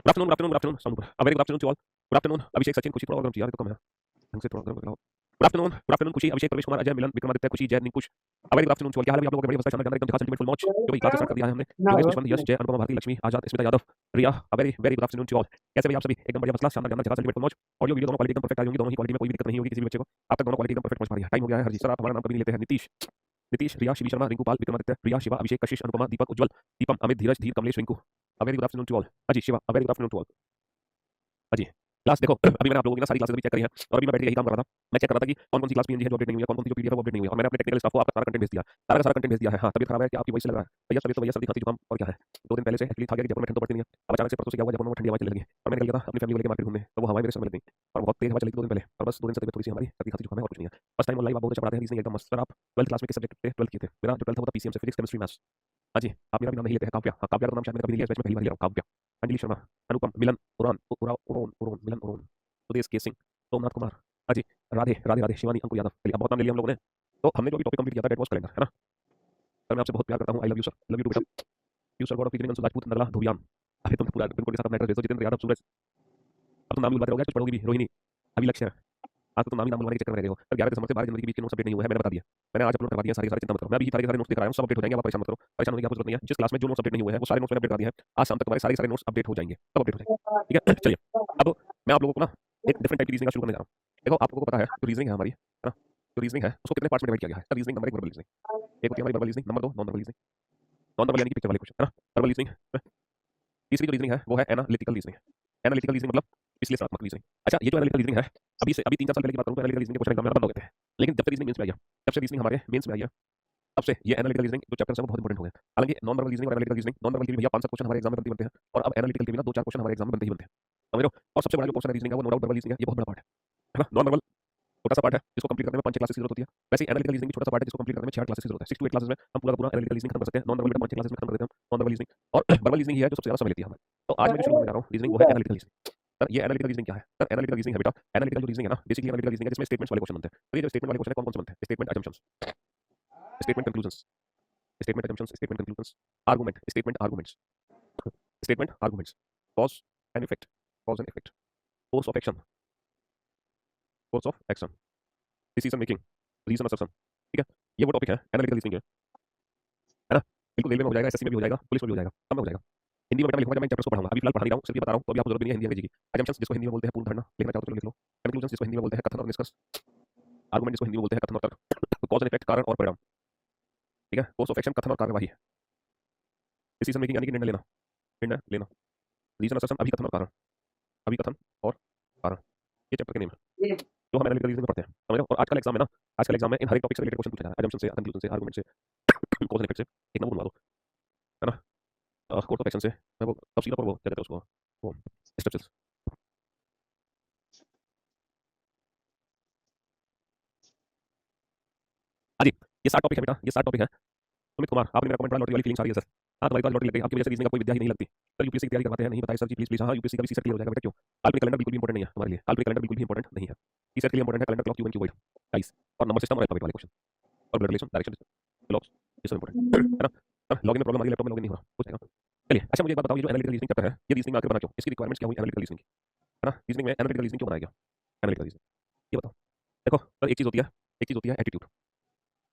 Good afternoon sound ऊपर। Very good afternoon to all. Good afternoon Abhishek, Sachin, Khushi, थोड़ा और यार तो कम है ढंग से, थोड़ा गर्म लगाओ। गुड आफ्टरनून खुशी, अभिषेक, प्रवेश कुमार, अजय, मिलन, Vikramaditya, Khushi, Jay, Nikush. Very good afternoon to all. क्या हाल है आप लोगों के? बढ़िया, बस शानदार, एकदम झकास, अल्टीमेट फुल मौज। जो भाई क्लासेस स्टार्ट कर दिया है हमने। Yogesh, Dushmant, Yash, Jay, Anupama, Bharti, Lakshmi, Azad, Smita Yadav, Riya. Very very good afternoon to all. कैसे भाई आप सभी? एकदम बढ़िया, फर्स्ट क्लास, शानदार, झकास, अल्टीमेट फुल मौज। ऑडियो वीडियो दोनों क्वालिटी एकदम परफेक्ट आई होंगी, दोनों ही क्वालिटी में कोई भी दिक्कत नहीं होगी किसी भी बच्चे को। आप तक दोनों क्वालिटी एकदम परफेक्ट पहुंच पा रही है। टाइम हो गया है हरजी सर, आप हमारा नाम कभी नहीं लेते हैं। नीतीश, रिया, शिवी शर्मा, रिंकू पाल, विक्रमादित्य, प्रिया, शिवा, अभिषेक, कशिश, अनुपमा, दीपक, उज्जवल, Deepam, Amit, Dheeraj, Dheer, Kamlesh, Rinku. Very good afternoon to all. अजी, Shiva, very good afternoon to all. अजी क्लास देखो, अभी मैंने आप लोगों की ना सारी क्लासेस अभी चेक करी है और अभी मैं बैठ के यही काम कर रहा था। मैं चेक कर रहा था कि कौन कौन सी क्लास पीएनजी है जो अपडेट नहीं हुई है, कौन कौन सी जो पीडीएफ है वो अपडेट नहीं हुई है, और मैंने अपने टेक्निकल स्टाफ को आपका सारा कंटेंट भेज दिया, सारा का सारा कंटेंट भेज दिया है। हाँ, तबीयत खराब है क्या आपकी? वही से लग रहा है भैया, तबीयत तो भैया सर्दी खांसी जुकाम और क्या है। 2 दिन पहले से एक्चुअली था कि जयपुर में ठंड तो पड़ती नहीं है, अब अचानक से परसों से क्या हुआ, जयपुर में ठंडी हवा चलने लगी और मैं निकल गया था अपनी फैमिली को लेकर मार्केट घूमने, तो वो हवाएं मेरे सर में लगी और बहुत तेज हवा चली थी 2 दिन पहले, और बस 2 दिन से तबीयत थोड़ी सी हमारी सर्दी खांसी जुकाम है और कुछ नहीं है। फर्स्ट टाइम ऑनलाइन आप बहुत अच्छा पढ़ाते हैं, रीजनिंग एकदम मस्त। सर आप 12th क्लास में किस सब्जेक्ट थे? 12th किए थे? मेरा जो 12th था वो था पीसीएम से, फिजिक्स, केमिस्ट्री, मैथ्स। हाँ जी, आप मेरा भी नाम नहीं लेते हैं। काव्या, हाँ काव्या का नाम शायद मैंने कभी नहीं लिया, इसमें पहली बार ले रहा हूँ। काव्या, अंजलि शर्मा, अनुपम, मिलन, उड़ान, उड़ोन, मिलन, उड़ोन, सुदेश, के सिंह, सोमनाथ कुमार, अजी, राधे राधे राधे, शिवानी, अंकुर यादव। चलिए अब बहुत नाम ले लिया हम लोगों ने। तो हमने जो भी टॉपिक कंप्लीट किया था डेट वाज कैलेंडर, है ना। सर मैं आपसे बहुत प्यार करता हूँ, I love you sir, love you too बेटा। You sir, god of teaching, Anshu Rajput, Nagla, Dhubiyan. अभी तुम पूरा पिन कोड के साथ अपना एड्रेस भेज दो। जितेंद्र यादव, सूरज। अब तुम नाम भी बुलाते रहोगे, कुछ पढ़ोगी भी। रोहिणी, अभी लक्ष्य है। आज तो तुम नाम बुलवाने के चक्कर में रह गए हो सर। 11 दिसंबर से 12 जनवरी के बीच के नोट्स अपडेट नहीं हुए हैं, मैंने बता दिया। मैंने आज अपलोड करवा दिया सारे, चिंता मत करो। मैं अभी सारे नोट्स दिखा रहा हूँ, सब अपडेट हो जाएंगे, आप परेशान मत करो। परेशान होने की जरूरत नहीं है। जिस क्लास में जो नोट्स अपडेट नहीं हुए हैं वो सारे नोट्स मैंने अपडेट कर दिए हैं। आज शाम तक तुम्हारे सारे नोट्स अपडेट हो जाएंगे, सब अपडेट हो जाएंगे, ठीक है। चलिए अब मैं आप लोगों को ना एक डिफरेंट टाइप की रीजनिंग शुरू करने जा रहा हूँ। देखो आप लोगों को पता है जो रीजनिंग है हमारी, है ना, जो रीजनिंग है उसको कितने पार्ट्स में डिवाइड किया गया है। रीजनिंग नंबर 1 वर्बल रीजनिंग, एक होती है हमारी verbal reasoning, number 2 non verbal reasoning. Non verbal यानी कि पिक्चर वाले क्वेश्चन, है ना, वर्बल रीजनिंग। तीसरी जो रीजनिंग है वो है एनालिटिकल रीजनिंग। एनालिटिकल रीजनिंग मतलब विश्लेषणात्मक रीजनिंग। अच्छा, ये जो एनालिटिकल रीजनिंग है, अभी 3-4 साल पहले की बात करूं तो एनालिटिकल रीजनिंग के क्वेश्चन एग्जाम में बंद हो गए थे, लेकिन जब से रीजनिंग मेंस में आई है, जब से रीजनिंग हमारे मेंस में आई है, तब से ये एनालिटिकल रीजनिंग जो चैप्टर्स हैं वो बहुत इंपॉर्टेंट हो गए। हालांकि नॉन वर्बल रीजनिंग और एनालिटिकल रीजनिंग, नॉन वर्बल के भी भैया 5-7 क्वेश्चन हमारे एग्जाम में बनते हैं, और अब एनालिटिकल के भी ना 2-4 क्वेश्चन हमारे एग्जाम में बनते ही बनते हैं, समझ रहे हो। और सबसे बड़ा जो क्वेश्चन है रीजनिंग का वो नो डाउट वर्बल रीजनिंग है, ये बहुत बड़ा पार्ट है ना। नॉन वर्बल छोटा सा पार्ट है जिसको कंप्लीट करने में 5-6 क्लासेस की जरूरत होती है। वैसे एनालिटिकल रीजनिंग भी छोटा सा पार्ट है जिसको कंप्लीट करने में 6 क्लासेस की जरूरत है। 6 to 8 क्लासेस में हम पूरा का पूरा एनालिटिकल रीजनिंग खत्म कर सकते हैं। नॉन वर्बल 5-6 क्लासेस में खत्म कर देते हैं नॉन वर्बल रीजनिंग, और वर्बल रीजनिंग ही है जो सबसे ज्यादा समय लेती है हमें। तो आज मैं जो शुरू करने जा रहा हूँ रीजनिंग वो है एनालिटिकल रीजनिंग। सर ये एनालिटिकल रीजनिंग क्या है? सर एनालिटिकल रीजनिंग है बेटा, एनालिटिकल जो रीजनिंग है ना, बेसिकली एनालिटिकल रीजनिंग है जिसमें स्टेटमेंट्स वाले क्वेश्चन बनते हैं। तो ये जो स्टेटमेंट वाले क्वेश्चन है कौन कौन से बनते हैं? Statement assumptions, statement conclusions, statement assumptions, statement conclusions, argument, statement arguments, statement arguments, cause and effect, cause and effect, course of action, course of action, decision making, reason assertion, ठीक है। ये वो टॉपिक है एनालिटिकल रीजनिंग है ना। बिल्कुल railway में हो जाएगा, एसएससी में भी हो जाएगा, पुलिस में भी हो जाएगा, सब में हो जाएगा। हिंदी में बेटा लिखूंगा जब मैं चैप्टर्स को पढ़ाऊंगा, अभी फिलहाल पढ़ा नहीं रहा हूँ, सिर्फ ये बता रहा हूँ, तो अभी आपको जरूरत नहीं है हिंदी अंग्रेजी की। assumptions जिसको हिंदी में बोलते हैं पूर्ण धारणा, लिखना चाहो तो लिख लो। कंक्लूजन जिसको हिंदी में बोलते हैं कथन और निष्कर्ष। आर्गुमेंट जिसको हिंदी में बोलते हैं कथन और तर्क। कॉज एंड इफेक्ट कारण और परिणाम, ठीक है। कोर्स ऑफ एक्शन कथन और कार्यवाही। डिसीजन मेकिंग यानी कि निर्णय लेना। रीजन असर्शन अभी कथन और कारण, अभी कथन और कारण, ये चैप्टर के नेम है जो हम एनालिटिकल रीजनिंग में पढ़ते हैं, समझ रहे हो। और आजकल एग्जाम में ना, आजकल एग्जाम में इन हर एक टॉपिक से रिलेटेड क्वेश्चन पूछा जाता है, assumption से, कंक्लूजन से, आर्गुमेंट से, कॉज एंड इफेक्ट से। एक नंबर बनवा दो, है ना। कोर्स ऑफ एक्शन से मैं वो तफसील पर वो क्या कहते हैं उसको, वो स्ट्रक्चर्स। हाँ जी, ये 7 टॉपिक है बेटा, ये 7 टॉपिक है। सुमित कुमार, आपने मेरा कमेंट पढ़ा, लॉटरी वाली फीलिंग्स आ रही है सर। हाँ तुम्हारी बात लॉटरी लग गई, आपकी वजह से रीजनिंग का कोई विद्या ही नहीं लगती। सर यूपीएससी की तैयारी करवाते हैं, नहीं बताइए सर जी प्लीज प्लीज। हाँ यूपीएससी का भी सीसेट क्लियर हो जाएगा बेटा, क्यों? काल्पनिक कैलेंडर बिल्कुल भी इंपॉर्टेंट नहीं है तुम्हारे लिए, काल्पनिक कैलेंडर बिल्कुल भी इंपॉर्टेंट नहीं है। सीसेट के लिए इंपॉर्टेंट है calendar, clock, cube and cuboid, dice और नंबर सिस्टम और अल्फाबेट वाले क्वेश्चन, और ब्लड रिलेशन, डायरेक्शन, ब्लॉक्स, ये सब इंपॉर्टेंट है ना। लॉगिन में प्रॉब्लम आ रही है, लैपटॉप में लॉगिन नहीं हो रहा, हो जाएगा। चलिए अच्छा मुझे एक बात बताओ, ये जो एनालिटिकल रीजनिंग चैप्टर है, ये रीजनिंग में आखिर बना क्यों? इसकी रिक्वायरमेंट्स क्या हुई एनालिटिकल रीजनिंग की, है ना। रीजनिंग में एनालिटिकल रीजनिंग क्यों बनाया गया? एनालिटिकल रीजनिंग ये बताओ। देखो सर एक चीज होती है, एक चीज होती है एटीट्यूड,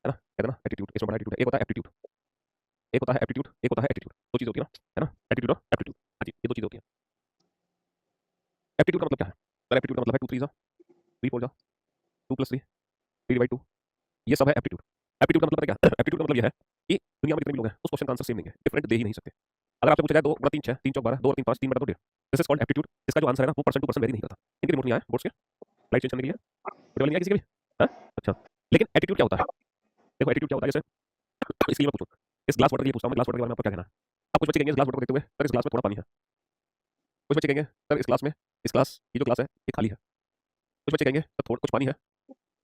है ना, कहते हैं ना एटीट्यूड, इसमें बड़ा एटीट्यूड, एक होता है एप्टीट्यूड, एक होता है एप्टीट्यूड, एक होता है एटीट्यूड, दो चीज होती है ना, है ना, एटीट्यूड और एप्टीट्यूड। हाँ जी, ये दो चीज होती है। एप्टीट्यूड का मतलब क्या है? सर एप्टीट्यूड का मतलब है 2 3 जा 3 4 जा 2 + 3 3/2, ये सब है एप्टीट्यूड। एप्टीट्यूड का मतलब है क्या? एप्टीट्यूड का मतलब ये है कि दुनिया में जितने भी लोग हैं उस क्वेश्चन का आंसर सेम नहीं है, डिफरेंट दे ही नहीं सकते। अगर आपसे पूछा जाए 2 × 3 6 3 × 12 2 और 3 5 3 बटा 2 1.5, दिस इज कॉल्ड एप्टीट्यूड। इसका जो आंसर है ना वो पर्सन टू पर्सन वेरी नहीं करता। इनके रिमोट नहीं आया बोर्ड्स के लाइट चेंज करने के लिए, टेबल नहीं आया किसी के भी, हाँ अच्छा। लेकिन एटीट्यूड क्या होता है? देखो एटीट्यूड क्या होता है, जैसे इसलिए मैं पूछूं, इस ग्लास वाटर के लिए पूछता हूँ मैं, ग्लास वाटर के बारे में आपका क्या कहना है? अब कुछ बच्चे कहेंगे इस ग्लास वाटर को देखते हुए सर इस ग्लास में थोड़ा पानी है, कुछ बच्चे कहेंगे सर इस ग्लास में, इस ग्लास ये जो ग्लास है ये खाली है, कुछ बच्चे कहेंगे सर थोड़ा कुछ पानी है,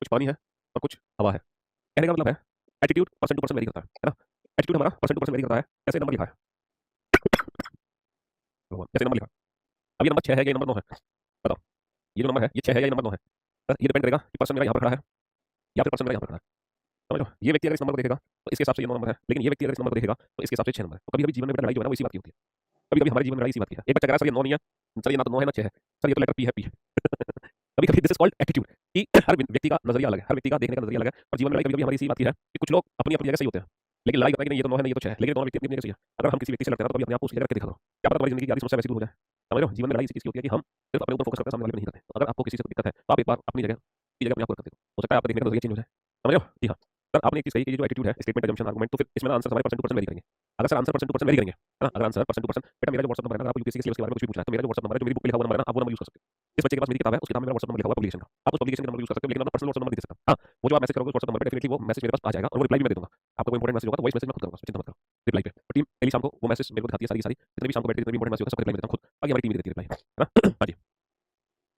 कुछ पानी है और कुछ हवा है। कहने का मतलब है attitude person to person vary करता है ना। एटीट्यूड हमारा पर्सन टू पर्सन वेरी करता है। कैसे नंबर लिखा है, जैसे नंबर लिखा, अब ये नंबर 6 है, ये नंबर 9 है, बताओ ये जो नंबर है ये 6 है या ये नंबर 9 है? सर ये डिपेंड करेगा कि पर्सन मेरा यहाँ पर खड़ा है या फिर पर्सन मेरा यहाँ पर खड़ा है, समझ लो। ये व्यक्ति अगर इस नंबर को देखेगा तो इसके हिसाब से ये 9 नंबर है, लेकिन ये व्यक्ति अगर इस नंबर को देखेगा तो इसके हिसाब से 6 नंबर है। तो कभी कभी जीवन में बेटा लड़ाई जो है ना वो इसी बात की होती है। कभी कभी हमारे जीवन में लड़ाई इसी बात की है। एक बच्चा कह रहा है सर ये 9 नहीं है, सर ये ना तो 9 है ना 6 है, सर ये तो लेटर पी है, पी है। कभी कभी दिस इज कॉल्ड एटीट्यूड कि हर व्यक्ति का नजरिया अलग है, हर व्यक्ति का देखने का नजरिया अलग है। और जीवन में लड़ाई कभी कभी हमारी इसी बात की है कि कुछ लोग अपनी अपनी जगह सही होते हैं, लेकिन लड़ाई करते हैं कि नहीं ये तो 9 है नहीं ये तो 6 है, लेकिन दोनों व्यक्ति अपनी अपनी जगह सही है। अगर हम किसी व्यक्ति से लड़ते हैं ना तो कभी अपने आप को उसकी जगह रख के दिखा दो, क्या पता तुम्हारी जिंदगी की आधी समस्या वैसी दूर हो जाए। समझ रहे हो? जीवन में लड़ाई इसी चीज की होती है कि हम सिर्फ अपने ऊपर फोकस करते हैं, सामने वाले पे नहीं करते। तो अगर आपको किसी से दिक्कत है तो आप एक बार अपनी जगह की जगह अपने आप को रख सकते हो सकता है आपका देखने का नजरिया चेंज हो जाए। समझ रहे हो? जी हाँ। सर आपने एक चीज कही कि ये जो एटीट्यूड है, स्टेटमेंट, अजम्पशन, आर्गुमेंट, तो फिर इसमें ना आंसर हमारे परसेंट टू परसेंट वेरी करेंगे। अगर sir answer percent two percent very करेंगे है ना, अगर आंसर परसेंट टू परसेंट, बेटा मेरा जो व्हाट्सएप नंबर है ना, आपको यूपीएससी के सिलेबस के बारे में कुछ भी पूछना है तो मेरा जो व्हाट्सएप नंबर है, जो मेरी बुक पे लिखा हुआ नंबर है ना, आप वो नंबर यूज कर सकते हो। इस बच्चे के पास मेरी किताब है, उस किताब में मेरा व्हाट्सएप नंबर लिखा हुआ है पब्लिकेशन का, आप उस पब्लिकेशन का नंबर यूज कर सकते हो, लेकिन अपना पर्सनल व्हाट्सएप नंबर दे सकता हूं। हाँ, वो जो आप मैसेज करोगे व्हाट्सएप नंबर पे डेफिनेटली वो मैसेज मेरे पास आ जाएगा और वो रिप्लाई भी मैं दे दूंगा। आपका कोई इंपॉर्टेंट मैसेज होगा तो वॉइस मैसेज मैं खुद करूंगा, चिंता मत करो रिप्लाई पे। टीम डेली शाम को वो मैसेज मेरे को दिखाती है सारी की सारी, जितने भी शाम को बैठ के जितने भी इंपॉर्टेंट मैसेज होगा सब रिप्लाई मैं देता हूं खुद, बाकी हमारी टीम देती है रिप्लाई, है ना? हाँ जी।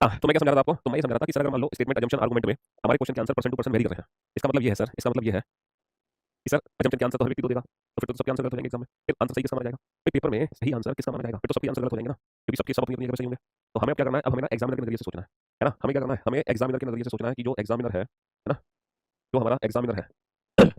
हाँ, तो मैं क्या समझा रहा था आपको, तो मैं ये समझ रहा था कि सर अगर मान लो स्टेटमेंट, अजम्पशन, आर्गुमेंट में हमारे क्वेश्चन के answer percent two percent very कर रहे हैं, इसका मतलब ये है सर, इसका मतलब ये है कि सर अजम्पशन के आंसर तो हर व्यक्ति दो देगा, तो फिर तो सबके आंसर गलत हो जाएंगे एग्जाम में, फिर आंसर सही किसका माना जाएगा? फिर पेपर में सही आंसर किसका माना जाएगा? फिर तो सबके आंसर गलत हो जाएंगे ना, क्योंकि सबके सब अपनी अपनी जगह सही होंगे। तो हमें अब क्या करना है, अब हमें ना एग्जामिनर के नजरिए से सोचना है ना, हमें क्या करना है, हमें एग्जामिनर के नजरिए से सोचना है कि जो एग्जामिनर है ना, जो हमारा एग्जामिनर है,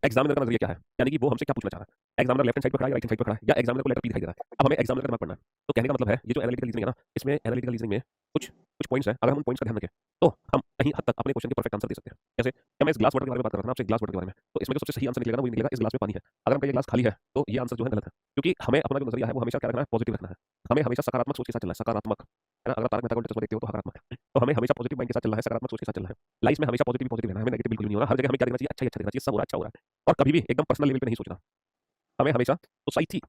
एग्जामिनर का नजरिया क्या है, यानी कि वो हमसे क्या पूछना चाह रहा है। एग्जामिनर लेफ्ट हैंड साइड पर खड़ा है या राइट हैंड साइड पर खड़ा है, या एग्जामिनर को लेटर पी दिखाई दे रहा है, अब हमें एग्जामिनर का दिमाग पढ़ना है। तो कहने का मतलब है ये जो एनालिटिकल रीजनिंग है ना, इसमें एनालिटिकल रीजनिंग में कुछ कुछ पॉइंट्स हैं, अगर हम उन पॉइंट्स का ध्यान रखें तो हम कहीं हद तक अपने क्वेश्चन के परफेक्ट आंसर दे सकते हैं। जैसे क्या मैं इस ग्लास वाटर के बारे में बात कर रहा था ना आपसे, ग्लास वाटर के बारे में, तो इसमें जो सबसे सही आंसर निकलेगा ना वो निकलेगा इस ग्लास में पानी है। अगर हम ये ग्लास खाली है तो ये आंसर जो है गलत है, क्योंकि हमें अपना जो नजरिया है वो हमेशा क्या रखना है, पॉजिटिव रखना है। हमें हमेशा सकारात्मक सोच के साथ चलना है, सकारात्मक, है ना? अगर तारक मेहता का उल्टा चश्मा देखते हो तो सकारात्मक, तो हमें हमेशा पॉजिटिव माइंड के साथ चलना है, सकारात्मक सोच के साथ चलना है। लाइफ में हमेशा पॉजिटिव पॉजिटिव रहना है, हमें नेगेटिव बिल्कुल नहीं होना। हर जगह हमें क्या देखना चाहिए, अच्छा ही अच्छा देखना चाहिए, सब हो रहा है अच्छा हो रहा है, और कभी भी एकदम पर्सनल लेवल पे नहीं सोचना। हमें हमेशा सोसाइटी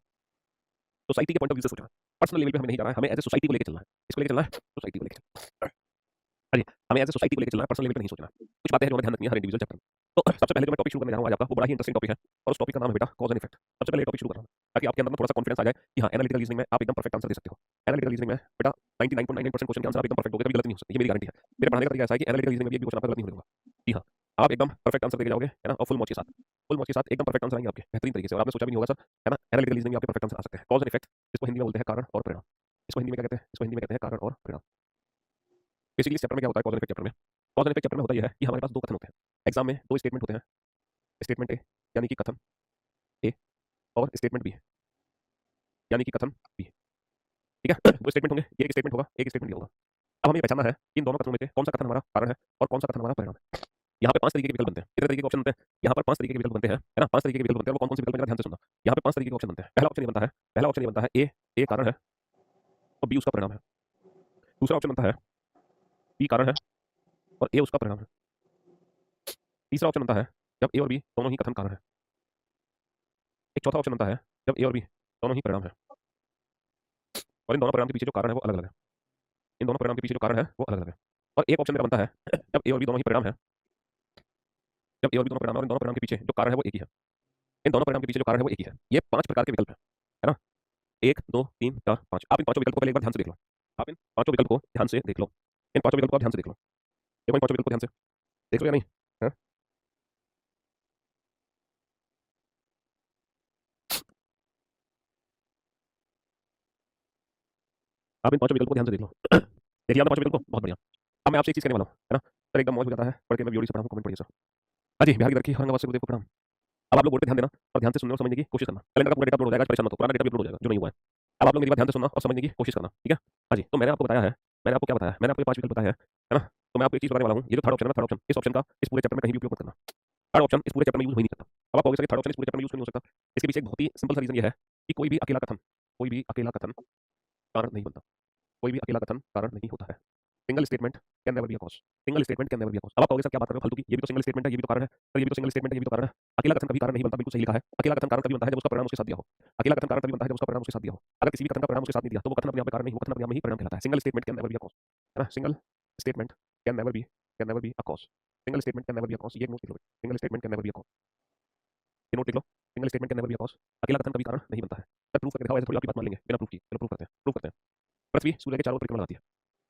सोसाइटी के पॉइंट ऑफ व्यू से सोचना है, पर्सनल लेवल पे हमें नहीं जाना है, हमें एज ए सोसाइटी को लेकर चलना है। इसको लेकर चलना है, सोसाइटी को लेकर चलना है। हाँ जी, हमें एज ए सोसाइटी को लेकर चलना है, पर्सनल लेवल पे नहीं सोचना है। कुछ बातें हैं जो हमें ध्यान रखनी है हर इंडिविजुअल चैप्टर में। तो सबसे पहले जो मैं टॉपिक शुरू करने जा रहा हूँ आज आपका, वो बड़ा ही इंटरेस्टिंग टॉपिक है और उस टॉपिक का नाम है बेटा कॉज एंड इफेक्ट। सबसे पहले ये टॉपिक शुरू कर रहा हूँ ताकि आपके अंदर ना थोड़ा सा कॉन्फिडेंस आ जाए कि हाँ एनालिटिकल रीजनिंग में आप एकदम परफेक्ट आंसर दे सकते हो। एनालिटिकल रीजनिंग में बेटा 99.99% क्वेश्चन के आंसर आप एकदम परफेक्ट हो गए, कभी गलत नहीं हो सकती, ये मेरी गारंटी है। मेरे पढ़ाने का तरीका ऐसा है कि एनालिटिकल रीजनिंग में भी एक भी क्वेश्चन आपका गलत नहीं होने दूंगा। जी हाँ, आप एकदम परफेक्ट आंसर देके जाओगे, है ना? और फुल मौज के साथ, फुल मौज के साथ एकदम परफेक्ट आंसर आएंगे आपके बेहतरीन तरीके से, और आपने सोचा भी नहीं होगा सर, है ना? एनालिटिकल रीजनिंग में आपके परफेक्ट आंसर आ सकते हैं। कॉज एंड इफेक्ट, इसको हिंदी में बोलते हैं कारण और परिणाम। इसको हिंदी में क्या कहते हैं? इसको हिंदी में कहते हैं कारण और परिणाम। बेसिकली चैप्टर में क्या होता है, कॉज एंड इफेक्ट चैप्टर में, कॉज एंड इफेक्ट चैप्टर में होता यह है कि हमारे पास दो कथन होते हैं। एग्जाम में दो स्टेटमेंट होते हैं, स्टेटमेंट ए यानी कि कथन ए, और स्टेटमेंट बी यानी कि कथन बी। ठीक है? दो स्टेटमेंट होंगे, ये एक स्टेटमेंट होगा, एक स्टेटमेंट बी होगा। अब हमें पहचानना है कि इन दोनों कथनों में से कौन सा कथन हमारा कारण है और कौन सा कथन हमारा परिणाम है। यहाँ पे 5 तरीके के विकल्प बनते हैं, कितने तरीके के ऑप्शन बनते हैं? यहाँ पर 5 तरीके के विकल्प बनते हैं, है ना? 5 तरीके के विकल्प बनते हैं, वो कौन-कौन से विकल्प हैं ध्यान से सुनना। यहाँ पे 5 तरीके के ऑप्शन बनते हैं। पहला ऑप्शन ये बनता है, पहला ऑप्शन ये बनता है ए कारण है और बी उसका परिणाम है। दूसरा ऑप्शन बनता है बी कारण है और ए उसका परिणाम है। तीसरा ऑप्शन बनता है जब ए और बी दोनों ही कथन कारण है। एक चौथा ऑप्शन बनता है जब ए और बी दोनों ही परिणाम है, और इन दोनों परिणाम के पीछे जो कारण है वो अलग-अलग है। इन दोनों परिणाम के पीछे जो कारण है वो अलग-अलग है। और एक ऑप्शन मेरा बनता है जब ए और बी दोनों ही परिणाम है, जब ए और बी दोनों परिणाम है और इन दोनों परिणाम के पीछे जो कारण है वो एक ही है। इन दोनों परिणाम के पीछे जो कारण है वो एक ही है। ये 5 प्रकार के विकल्प हैं, है ना? 1 2 3 4 5। आप इन पांचों विकल्प को पहले एक बार ध्यान से देख लो। आप इन पांचों विकल्प को ध्यान से देख लो। इन पांचों विकल्प को ध्यान से देख लो। देखो इन पांचों विकल्प को ध्यान से देख लो या नहीं? हैं? आप इन पांचों विकल्प को ध्यान से देख लो। देखिए आपने पांचों विकल्प को, बहुत बढ़िया। अब मैं आपसे एक चीज कहने वाला हूँ, है ना? सर एकदम मौज हो जाता है पढ़ के, मैं वीडियो से पढ़ा हूँ, कमेंट पढ़िए सर। हाँ जी, बिहार की तरक्की औरंगाबाद से गुरुदेव को प्रणाम। अब आप लोग बोर्ड पे ध्यान देना और ध्यान से सुनने और समझने की कोशिश करना। कैलेंडर का पूरा डेटा अपलोड हो जाएगा, परेशान मत हो, पुराना डेटा भी अपलोड हो जाएगा जो नहीं हुआ है। अब आप लोग मेरी बात ध्यान से सुनना और समझने की कोशिश करना, ठीक है? हाँ जी, तो मैंने आपको बताया है, मैंने आपको क्या बताया? मैंने आपको ये 5 विकल्प बताया है ना? तो मैं आपको एक चीज बताने वाला हूँ, ये जो थर्ड ऑप्शन है ना, थर्ड ऑप्शन, इस ऑप्शन का इस पूरे चैप्टर में कहीं भी उपयोग मत करना। थर्ड ऑप्शन इस पूरे चैप्टर में यूज हो ही नहीं सकता। अब आप कहोगे सर थर्ड ऑप्शन इस पूरे चैप्टर में यूज क्यों नहीं हो सकता? इसके पीछे एक बहुत ही सिंपल सा रीजन ये है कि कोई भी अकेला कथन कारण नहीं बनता। कोई भी अकेला कथन कारण नहीं होता है। Single statement can never be a cause. Single statement can never be a cause. अब आप कहोगे सर क्या बात कर रहे हो फालतू की, ये भी तो सिंगल स्टेटमेंट है, ये भी तो कारण है, सर ये भी तो सिंगल स्टेटमेंट है, ये भी तो कारण है। अकेला कथन कभी कारण नहीं बनता, बिल्कुल सही लिखा है। अकेला कथन कारण तभी बनता है जब उसका परिणाम उसके साथ दिया हो। अकेला कथन कारण तभी बनता है जब उसका परिणाम उसके साथ दिया हो। अगर किसी भी कथन का परिणाम उसके साथ नहीं दिया तो वो कथन अपने आप में कारण नहीं, वो कथन अपने आप में ही परिणाम कहलाता है। Single statement can never be a cause, है ना? Single statement can never be a cause. Single statement can never be a cause, ये नोट लिख लो। Single statement can never be a cause, ये नोट लिख लो। Single statement can never be a cause, अकेला कथन कभी कारण नहीं बनता है। सर प्रूफ करके दिखाओ, ऐसे थोड़ी आपकी बात मान लेंगे बिना प्रूफ की। चलो प्रूफ करते हैं, प्रूफ करते हैं। पृथ्वी सूर्य के चारों ओर परिक्रमा लगाती है,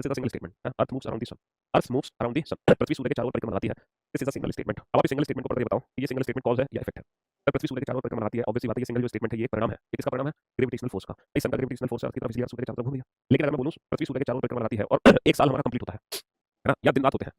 this is a single statement. Earth moves around the sun, earth moves around the sun. पृथ्वी सूर्य के चारों ओर परिक्रमा लगाती है, this is a single statement. अब आप इस सिंगल स्टेटमेंट को पढ़कर बताओ कि ये सिंगल स्टेटमेंट कॉज है या इफेक्ट है। सर पृथ्वी सूर्य के चारों ओर परिक्रमा लगाती है, ऑब्वियसली बात है, ये सिंगल जो स्टेटमेंट है ये परिणाम है। ये किसका परिणाम है? ग्रेविटेशनल फोर्स का। इस सन का ग्रेविटेशनल फोर्स अर्थ की तरफ इसलिए सूर्य के चारों तरफ घूम रही है। लेकिन अगर मैं बोलूं पृथ्वी सूर्य के चारों ओर परिक्रमा लगाती है और एक साल हमारा कंप्लीट होता है ना, या दिन रात होते हैं,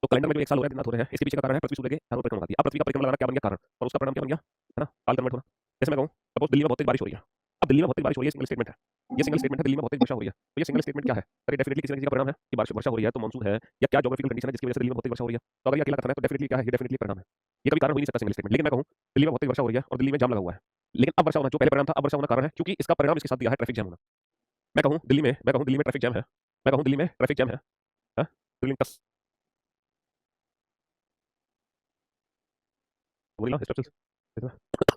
तो कैलेंडर में जो एक साल हो रहा है, दिन रात हो रहे हैं, इसके पीछे का कारण है पृथ्वी सूर्य के चारों ओर परिक्रमा लगाती है। अब पृथ्वी का परिक्रमा लगाना क्या बन गया? कारण, और उसका परिणाम क्या बन गया? है ना? काल कन्वर्ट होना। जैसे मैं कहूं सपोज दिल्ली में बहुत तेज बारिश हो रही है, अब दिल्ली में बहुत तेज बारिश हो रही है, सिंगल स्टेटमेंट है। ये सिंगल स्टेटमेंट है, दिल्ली में बहुत तेज वर्षा हो रही है। तो ये सिंगल स्टेटमेंट क्या है? अरे डेफिनेटली किसी ना किसी का परिणाम है कि बारिश वर्षा हो रही है, तो मानसून है, या क्या ज्योग्राफिकल कंडीशन है जिसकी वजह से दिल्ली में बहुत तेज वर्षा हो रही है। तो अगर ये अकेला कथन है तो डेफिनेटली क्या है? ये डेफिनेटली परिणाम है। ये कभी कारण हो ही नहीं सकता सिंगल स्टेटमेंट। लेकिन मैं कहूँ दिल्ली में बहुत तेज वर्षा हो रही है और दिल्ली में जाम लगा हुआ है। लेकिन अब वर्षा होना जो पहले परिणाम था, अब वर्षा होना कारण है, क्योंकि इसका परिणाम इसके साथ दिया है ट्रैफिक जैम होना। मैं कहूँ दिल्ली में ट्रैफिक जैम है। मैं कहूँ दिल्ली में ट्रैफिक जैम है। हाँ? दिल्ली में बोली ना स्ट्रक्चरल।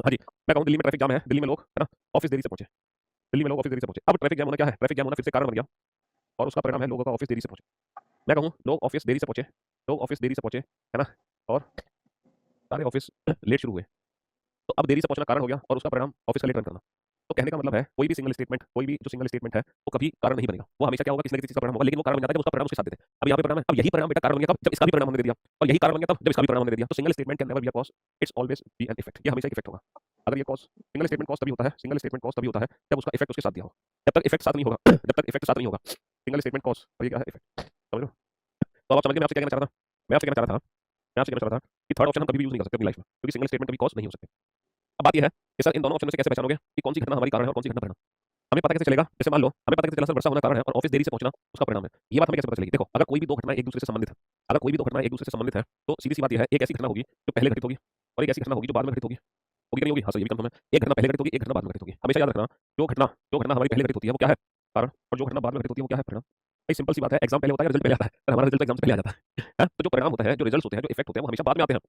हाँ जी, मैं कहूँ दिल्ली में ट्रैफिक जाम है, दिल्ली में लोग है ना ऑफिस देरी से पहुंचे। दिल्ली में लोग ऑफिस देरी से पहुंचे। अब ट्रैफिक जाम होना क्या है? ट्रैफिक जाम होना फिर से कारण बन गया और उसका परिणाम है लोगों का ऑफिस देरी से पहुंचे। मैं कहूँ लोग ऑफिस देरी से पहुंचे, लोग ऑफिस देरी से पहुंचे, है ना, और सारे ऑफिस लेट शुरू हुए। तो अब देरी से पहुंचना कारण हो गया और उसका परिणाम ऑफिस का लेट रन करना। तो कहने का मतलब है कोई भी सिंगल स्टेटमेंट, कोई भी जो सिंगल स्टेटमेंट है वो कभी कारण नहीं बनेगा। वो हमेशा क्या होगा, किसी न किसी चीज का परिणाम होगा, लेकिन वो कारण बन जाता है जब उसका परिणाम उसके साथ देते हैं। अब यहाँ पे परिणाम है, अब यही परिणाम बेटा कारण बन गया कब? जब इसका भी परिणाम हमने दे दिया, और यही कारण बन गया तब जब इसका भी परिणाम हमने दे दिया। तो single statement can never be a cause, it's always be an effect. ये हमेशा एक इफेक्ट होगा। अगर ये कॉज सिंगल स्टेटमेंट कॉज तभी होता है, सिंगल स्टेटमेंट कॉज तभी होता है जब उसका इफेक्ट उसके साथ दिया हो। जब तक इफेक्ट साथ नहीं होगा, जब तक इफेक्ट साथ नहीं होगा, सिंगल स्टेटमेंट कॉज और ये क्या है इफेक्ट। समझ लो। तो अब आप समझ गए मैं आपसे क्या कहना चाह रहा था। मैं आपसे कहना चाह रहा था मैं आपसे कहना चाह रहा था कि थर्ड ऑप्शन हम कभी भी यूज नहीं कर सकते अपनी लाइफ में, क्योंकि सिंगल स्टेटमेंट कभी कॉज नहीं हो सकते। अब बात यह है कि सर इन दोनों ऑप्शन में से कैसे पहचानोगे कि कौन सी घटना हमारी कारण है और कौन सी घटना परिणाम? हमें पता कैसे चलेगा? जैसे मान लो हमें पता कैसे चला सर वर्षा होना कारण है और ऑफिस देरी से पहुंचना उसका परिणाम है। ये बात हमें कैसे पता चलेगी? देखो अगर कोई भी दो घटनाएं एक दूसरे से संबंधित है, अगर कोई भी दो घटनाएं एक दूसरे से संबंधित है तो सीधी सी बात यह है, एक ऐसी घटना होगी जो पहले घटित होगी और एक ऐसी घटना होगी जो बाद में घटित होगी। होगी कि नहीं होगी? हाँ सर ये भी कंफर्म है। एक घटना पहले घटित होगी, एक घटना बाद में घटित होगी। हमेशा याद रखना जो घटना हमारी पहले घटित होती है वो क्या है? कारण, और जो घटना बाद में घटित होती है वो क्या है? परिणाम। भाई सिंपल सी बात है, एग्जाम पहले होता है, रिजल्ट पहले आता है, और हमारा रिजल्ट एग्जाम से पहले आ जाता है। हाँ? तो जो परिणाम होता है, जो रिजल्ट्स होते हैं, जो इफेक्ट होते हैं वो हमेशा बाद में आते हैं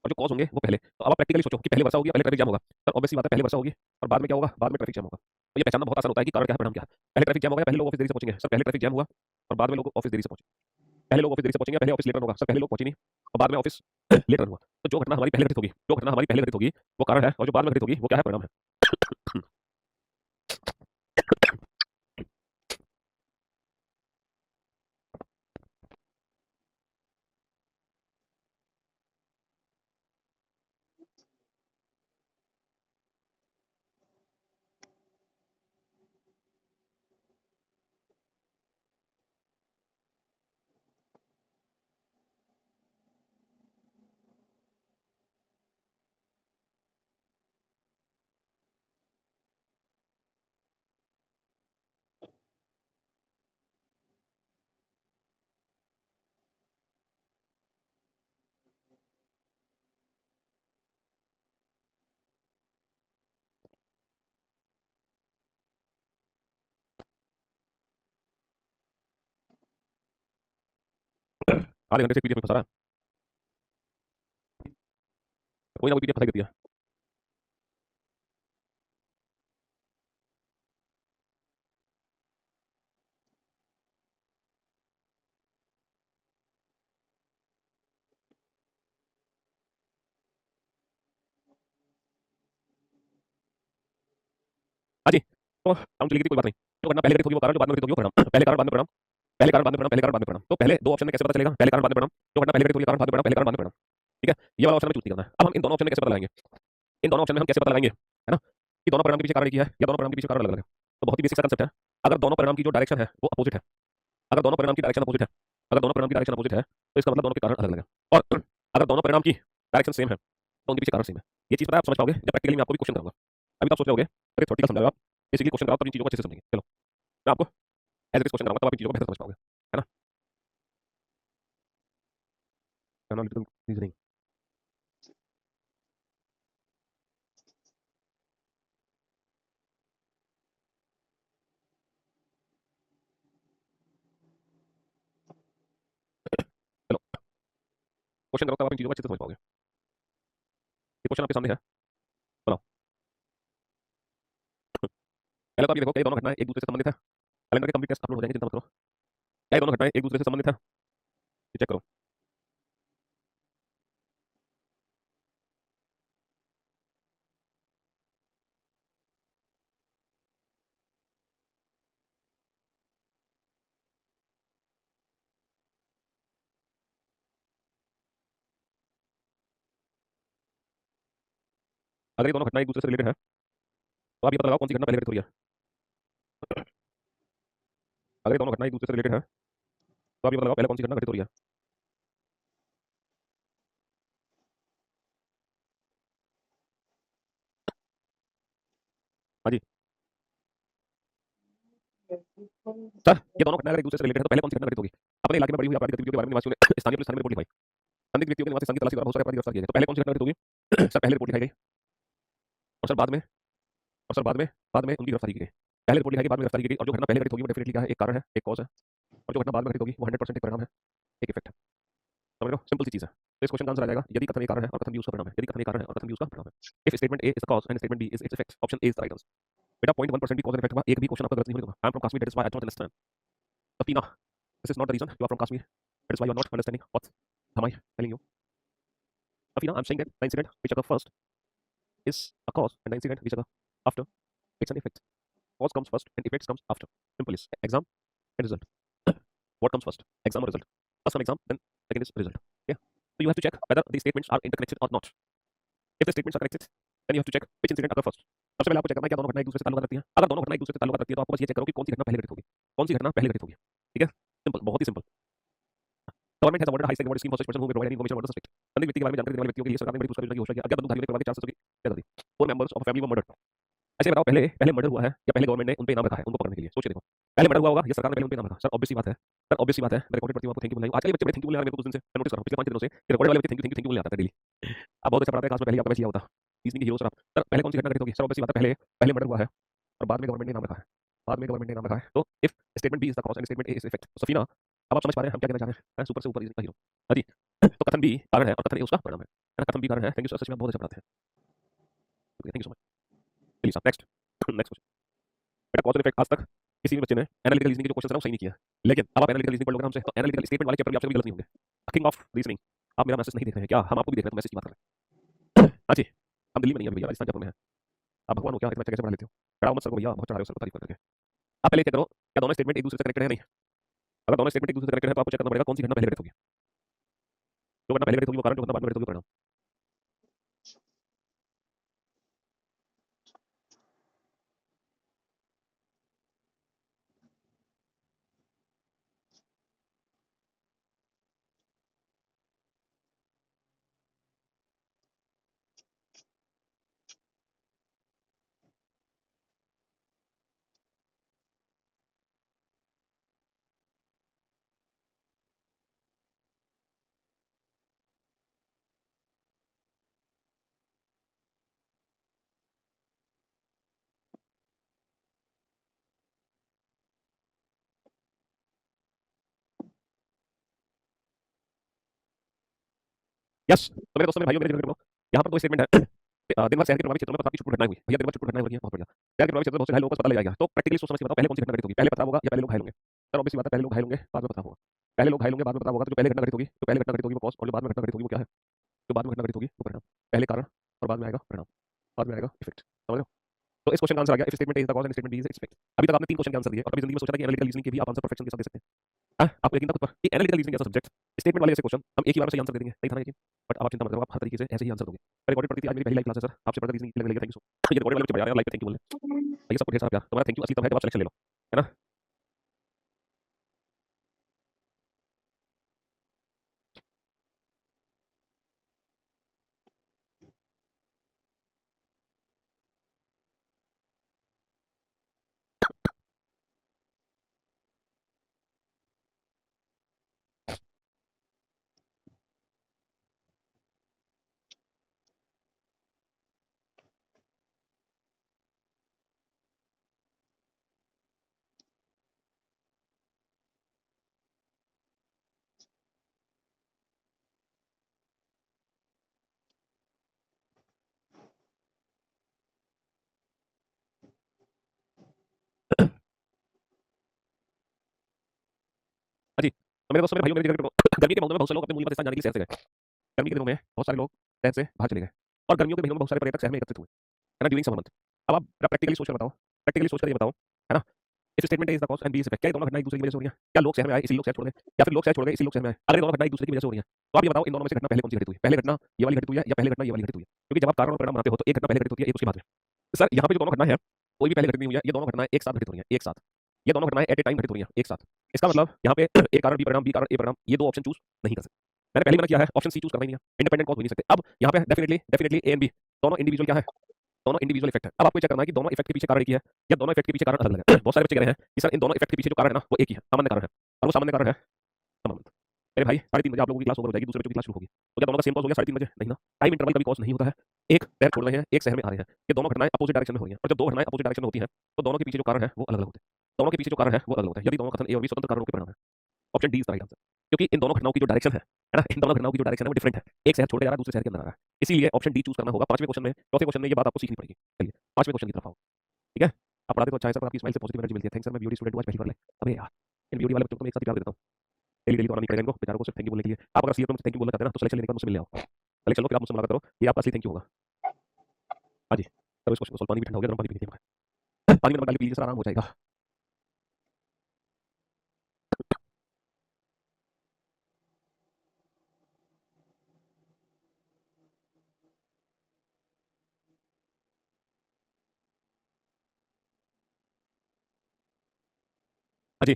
और जो कॉज होंगे वो पहले। तो अब आप प्रैक्टिकली सोचो कि पहले वर्षा होगी या पहले ट्रैफिक जाम होगा। सर ऑब्वियसली बात है पहले वर्षा होगी और बाद में क्या होगा? बाद में ट्रैफिक जाम होगा। तो ये पहचानना बहुत आसान होता है कि कारण क्या है, परिणाम क्या है। पहले ट्रैफिक जाम हो गया, पहले लोग ऑफिस देरी से पहुंचेंगे। सर पहले ट्रैफिक जाम हुआ और बाद में लोग ऑफिस देरी से पहुंचे। पहले लोग ऑफिस देरी से पहुंचेंगे, पहले ऑफिस लेट रन होगा। सर पहले लोग पहुंचे नहीं और बाद में ऑफिस लेट रन हुआ। तो जो घटना हमारी पहले घटित होगी, जो घटना हमारी पहले घटित होगी वो कारण है, और जो बाद में घटित होगी वो क्या है? परिणाम है। आधे घंटे से पीडीएफ में फंसा रहा है, कोई ना कोई पीडीएफ फंसाई देती है। हाँ जी, तो हम चलेगी थी कोई बात नहीं। जो घटना पहले घटित होगी वो कारण, जो बाद में घटित होगी वो परिणाम। पहले कारण बाद में परिणाम, पहले कारण बाद में परिणाम, पहले कारण बाद में परिणाम। तो पहले दो ऑप्शन में कैसे पता चलेगा? पहले कारण बाद में परिणाम। जो घटना पहले घटित होगी कारण बाद में परिणाम, पहले कारण बाद में परिणाम। ठीक है, ये वाला ऑप्शन हमें चूज नहीं करना है। अब हम इन दोनों ऑप्शन में कैसे पता लगाएंगे? इन दोनों ऑप्शन में हम कैसे पता लगाएंगे, है ना, कि दोनों परिणाम के पीछे कारण एक ही है या दोनों परिणाम के पीछे कारण अलग अलग है? तो बहुत ही बेसिक सा कंसेप्ट है। अगर दोनों परिणाम की जो डायरेक्शन है वो अपोजिट है, अगर दोनों परिणाम की डायरेक्शन अपोजिट है, अगर दोनों परिणाम की डायरेक्शन अपोजिट है तो इसका मतलब दोनों के कारण अलग अलग है। और अगर दोनों परिणाम की डायरेक्शन सेम है तो उनके पीछे कारण सेम है। ये चीज पता है आप समझ पाओगे जब प्रैक्टिकली मैं आपको भी क्वेश्चन करूंगा। अभी तो आप सोच रहे होगे अरे थ्योरेटिकल समझाओ आप, बेसिकली क्वेश्चन कराओ तब इन चीजों को अच्छे से समझेंगे। चलो मैं आपको एज इट इज क्वेश्चन कराऊंगा तब आप इन चीजों को बेहतर समझ पाओगे, है ना। Analytical reasoning. चलो क्वेश्चन करो तब आप इन चीजों को अच्छे से समझ पाओगे। ये क्वेश्चन आपके सामने है, बताओ। पहले तो आप ये देखो क्या ये दोनों घटनाएं एक दूसरे से संबंधित है? कैलेंडर के कंप्लीट टेस्ट अपलोड हो जाएंगे, चिंता मत करो। क्या ये दोनों घटनाएं एक दूसरे से संबंधित है? चेक करो। अगर ये दोनों घटनाएं एक दूसरे से रिलेटेड है तो आप ये पता लगाओ कौन सी घटना पहले घटित हो रही है। अगर ये दोनों घटनाएं एक दूसरे से रिलेटेड है तो आप ये पता लगाओ पहले कौन सी घटना घटित हो रही है। हाँ जी, सर ये दोनों घटनाएं अगर एक दूसरे से रिलेटेड है तो पहले कौन सी घटना घटित होगी? अपने इलाके में बड़ी हुई आपराधिक गतिविधियों के बारे में निवासियों ने स्थानीय पुलिस थाने में रिपोर्ट लिखाई। संदिग्ध व्यक्तियों के निवास स्थान की तलाशी द्वारा बहुत सारे अपराधी गिरफ्तार किए गए। तो पहले कौन सी घटना घटित होगी? सर पहले रिपोर्ट लिखाई गई और सर बाद में उनकी गिरफ्तारी की गई। पहले रिपोर्ट लिखाई गई, बाद में गिरफ्तारी की गई, और जो घटना पहले घटित होगी वो डेफिनेटली क्या है? एक कारण है, एक कॉज है, और जो घटना बाद में घटित होगी वो 100% एक परिणाम है, एक इफेक्ट है। समझ रहे हो? सिंपल सी चीज है। तो इस क्वेश्चन का आंसर आ जाएगा यदि कथन ए कारण है और कथन बी उसका परिणाम है, यदि कथन ए कारण है और कथन बी उसका परिणाम है। If statement A is the cause and statement B is its effect, option A is the right answer. बेटा 0.1% भी कॉज एंड इफेक्ट हुआ, एक भी क्वेश्चन आपका गलत नहीं होने दूंगा। I am from Kashmir, that is why I don't understand. Athena, this is not the reason you are from Kashmir. That is why you are not understanding what am I telling you. Athena, I'm saying that the incident which occurred first is a cause, and the incident which occurred after, it's an effect. Cause comes first and effects comes after. Simple is exam and result. What comes first? Exam or result? First one exam, then second is result. Yeah. So you have to check whether these statements are interconnected or not. If the statements are connected, then you have to check which incident occurred first. सबसे पहले आपको check करना है क्या दोनों घटनाएं एक दूसरे से ताल्लुक रखती हैं। अगर दोनों घटनाएं एक दूसरे से ताल्लुक रखती है तो आपको बस ये चेक करो कि कौन सी घटना पहले घटित होगी, कौन सी घटना पहले घटित होगी। ठीक है, सिंपल, बहुत ही simple. Government has awarded high stake award scheme for such person who may provide any information about the subject. संदिग्ध व्यक्ति के बारे में जानकारी देने वाले व्यक्तियों के लिए सरकार ने बड़ी पुरस्कार योजना की घोषणा की। अज्ञात बंदूकधारियों ने करवा के 400 की क्या कर दी। 4 members of family were murdered. ऐसे बताओ, पहले पहले मर्डर हुआ है या पहले गवर्नमेंट ने उन पे इनाम रखा है उनको पकड़ने के लिए? सोचिए देखो, पहले मर्डर हुआ होगा या सरकार ने पहले उन पे इनाम रखा? सर ऑब्वियस सी बात है, सर ऑब्वियस सी बात है। मैं रिकॉर्डेड पढ़ती हूं, आपको थैंक यू बोल रहा हूं। आजकल बच्चे बड़े थैंक यू बोलने आ रहे हैं मेरे को कुछ दिन से, मैं नोटिस कर रहा हूं पिछले 5 दिनों से कि रिकॉर्डेड वाले बच्चे थैंक यू बोलने आता है डेली। आप बहुत अच्छा पढ़ाते हैं क्लास में, पहले आपका बैच लिया होता रीजनिंग हीरो सर आप। सर पहले कौन सी घटना घटित होगी? सर ऑब्वियस सी बात है, पहले पहले मर्डर हुआ है और बाद में गवर्नमेंट ने इनाम रखा है, बाद में गवर्नमेंट ने इनाम रखा है। तो if statement B is the cause and statement A is effect, Safina अब आप समझ पा रहे हैं हम क्या कहना चाह रहे हैं? सुपर से ऊपर रीजनिंग का हीरो। हाँ जी, तो कथन बी कारण है और कथन ए उसका परिणाम है। कथन बी कारण है। थैंक यू सर, सच में आप बहुत अच्छा पढ़ाते हैं, थैंक यू सो मच। चलिए सर नेक्स्ट नेक्स्ट क्वेश्चन। बेटा कॉज एंड इफेक्ट आज तक किसी भी बच्चे ने एनालिटिकल रीजनिंग के जो क्वेश्चन है वो सही नहीं किया, लेकिन अब आप एनालिटिकल रीजनिंग पढ़ लोगे हमसे तो एनालिटिकल स्टेटमेंट वाले चैप्टर भी आपसे कोई गलत नहीं होंगे। किंग ऑफ रीजनिंग, आप मेरा मैसेज नहीं देख रहे हैं क्या? हम आपको भी देख रहे हैं, तो मैसेज की बात कर रहे हैं। हाँ जी, हम दिल्ली में नहीं है भैया, राजस्थान जयपुर में है। आप भगवान हो क्या, इतना अच्छा कैसे पढ़ा लेते हो? चढ़ाओ मत सर को भैया, बहुत चढ़ा रहे हो सर को तारीफ करके। आप पहले चेक करो क्या दोनों स्टेटमेंट एक दूसरे से कनेक्टेड है नहीं। अगर दोनों स्टेटमेंट एक दूसरे से कनेक्टेड है तो आपको चेक करना पड़ेगा कौन सी घटना पहले घटित होगी। जो घटना पहले घटित होगी वो कारण, जो घटना बाद में घटित होगी वो परिणाम। यस, तो मेरे दोस्तों मेरे भाइयों मेरे जिगरे के लोग, यहाँ पर दो स्टेटमेंट है। दिन भर शहर के प्रभावित क्षेत्रों में पथराव की छुटपुट घटनाएं हुई भैया, दिन भर छुटपुट घटनाएं हो रही हैं, बहुत बढ़िया। शहर के प्रभावित क्षेत्र में बहुत से घायल लोगों को पता लग जाएगा, तो प्रैक्टिकली सोच समझ के बताओ पहले कौन सी घटना घटित होगी, पहले पथराव होगा या पहले लोग घायल होंगे? सर ऑब्वियस बात है, पहले लोग घायल होंगे बाद में पथराव होगा। पहले लोग घायल होंगे बाद में पथराव होगा, तो जो पहले घटना घटित होगी, जो पहले घटना घटित होगी वो कॉज, और जो बाद में घटना घटित होगी वो क्या है? जो बाद में घटना घटित होगी वो परिणाम। पहले कारण और बाद में आएगा परिणाम, बाद में आएगा इफेक्ट। समझ रहे हो? तो इस क्वेश्चन का आंसर आ गया, if statement A is the cause and statement B is its effect. अभी तक आपने 3 क्वेश्चन के आंसर दिए और अपनी जिंदगी में सोचा था कि एनालिटिकल रीजनिंग के भी आप आंसर परफेक्शन के साथ दे सकते हैं। आपको यकीन था खुद पर कि एनालिटिकल रीजनिंग जैसा सब्जेक्ट स्टेटमेंट वाले ऐसे क्वेश्चन हम एक ही बार में सही आंसर दे देंगे, नहीं था ना यकीन? बट अब आप चिंता मत करो, आप हर तरीके से ऐसे ही आंसर दोगे। मैं रिकॉर्डेड पढ़ती थी, आज मेरी पहली लाइव क्लास है सर, आपसे पढ़कर रीजनिंग लगने लगी। Thank you so. ये रिकॉर्डेड वाले बच्चे बजा रहे हैं लाइव पे, थैंक यू बोलने भैया, सबको ढेर सारा प्यार। तुम्हारा थैंक यू असली तब है जब आप सिलेक्शन ले लो, है ना? हाँ जी, तो मेरे दोस्तों मेरे भाइयों मेरे जिगरे के लोग, गर्मी के महीनों में बहुत से लोग अपने मूल स्थान जाने के लिए शहर से गए। गर्मी के दिनों में बहुत सारे लोग शहर से बाहर चले गए और गर्मियों के महीनों में बहुत सारे पर्यटक शहर में एकत्रित हुए, है ना, ड्यूरिंग समर मंथ। अब आप प्रैक्टिकली सोच कर बताओ, प्रैक्टिकली सोच कर ये बताओ, है ना, if statement A is the cause and B is effect, क्या ये दोनों घटना एक दूसरे की वजह से हो रही हैं? क्या लोग शहर में आए इसलिए लोग शहर छोड़ गए, या फिर लोग शहर छोड़ गए इसलिए लोग शहर में आए? अगर ये दोनों घटना एक दूसरे की वजह से हो रही हैं तो आप ये बताओ इन दोनों में से घटना पहले कौन सी घटित हुई? पहले घटना ये वाली घटित हुई है या पहले घटना ये वाली घटित हुई है? क्योंकि जब आप कारण और परिणाम बनाते हो तो एक घटना पहले घटित होती है, एक उसके बाद में। सर यहाँ पे जो दोनों घटना है कोई भी पहले घटित नहीं हुई है, ये दोनों घटनाएं एक साथ घटित हो रही हैं, एक साथ। ये दोनों घटनाएं एट ए टाइम घटित हो रही हैं एक साथ। इसका मतलब यहाँ पे ए कारण बी कारण ए परिणाम, ये दो ऑप्शन चूज नहीं कर सकते। मैंने पहले मना किया है, ऑप्शन सी चूज करना ही नहीं है, इंडिपेंडेंट कॉज हो नहीं सकते। अब यहाँ पे definitely definitely A and B दोनों इंडिविजुअल क्या है, दोनों इंडिविजुअल इफेक्ट है। अब आपको चेक करना है कि दोनों इफेक्ट के पीछे कारण एक ही है या दोनों इफेक्ट के पीछे कारण अलग अलग है। बहुत सारे बच्चे कह रहे हैं कि सर इन दोनों इफेक्ट के पीछे जो कारण है ना वो एक ही है, सामान्य कारण है, और वो सामान्य कारण है समानता। मेरे भाई 3:30 बजे आप लोगों की क्लास ओवर हो जाएगी, दूसरे बच्चों की क्लास शुरू होगी, तो क्या दोनों का सेम कॉज हो गया 3:30 बजे? नहीं ना, टाइम इंटरवल कभी कॉज नहीं होता है। एक शहर छोड़ रहे हैं, एक शहर में आ रहे हैं, ये दोनों घटनाएं अपोजिट डायरेक्शन में हो रही हैं, और जब दो घटनाएं अपोजिट डायरेक्शन में होती हैं तो दोनों के पीछे जो कारण है वो अलग अलग होते हैं। दोनों के पीछे जो कारण है वो अलग होता है, यदि दोनों कथन ए और बी स्वतंत्र कारणों के परिणाम है। Option D is the right answer, क्योंकि इन दोनों घटनाओं की जो डायरेक्शन है ना, इन दोनों घटनाओं की जो डायरेक्शन है वो डिफरेंट है। एक शहर छोड़ के जा रहा है, दूसरे शहर के अंदर आ रहा है, इसीलिए ऑप्शन डी चूज करना होगा। पांचवें क्वेश्चन में, चौथे क्वेश्चन में ये बात आपको सीखनी पड़ेगी। चलिए पांचवें क्वेश्चन की तरफ आओ। ठीक है, आप पढ़ाते तो अच्छा है सर, पर आपकी स्माइल से पॉजिटिव एनर्जी मिलती है। थैंक्स सर, मैं बीओडी स्टूडेंट हूं, आज पहली बार ले। अबे यार, इन बीओडी वाले बच्चों को मैं एक साथ प्यार देता हूं, डेली डेली तो आना नहीं पड़ेगा इनको बेचारों को सिर्फ थैंक यू बोलने के लिए। आप अगर सीए तो मुझे थैंक यू बोलना चाहते हैं ना, तो सिलेक्शन लेने का मुझसे मिलने आओ। सिलेक्शन लो, फिर आप मुझसे मुलाकात करो, ये आपका असली थैंक यू होगा। हाँ जी, करो इस क्वेश्चन को सॉल्व। पानी भी ठंडा हो गया, गर्म पानी पीने के लिए पानी में नमक डाल के पी लीजिए सर, आराम हो जाएगा। हाँ जी,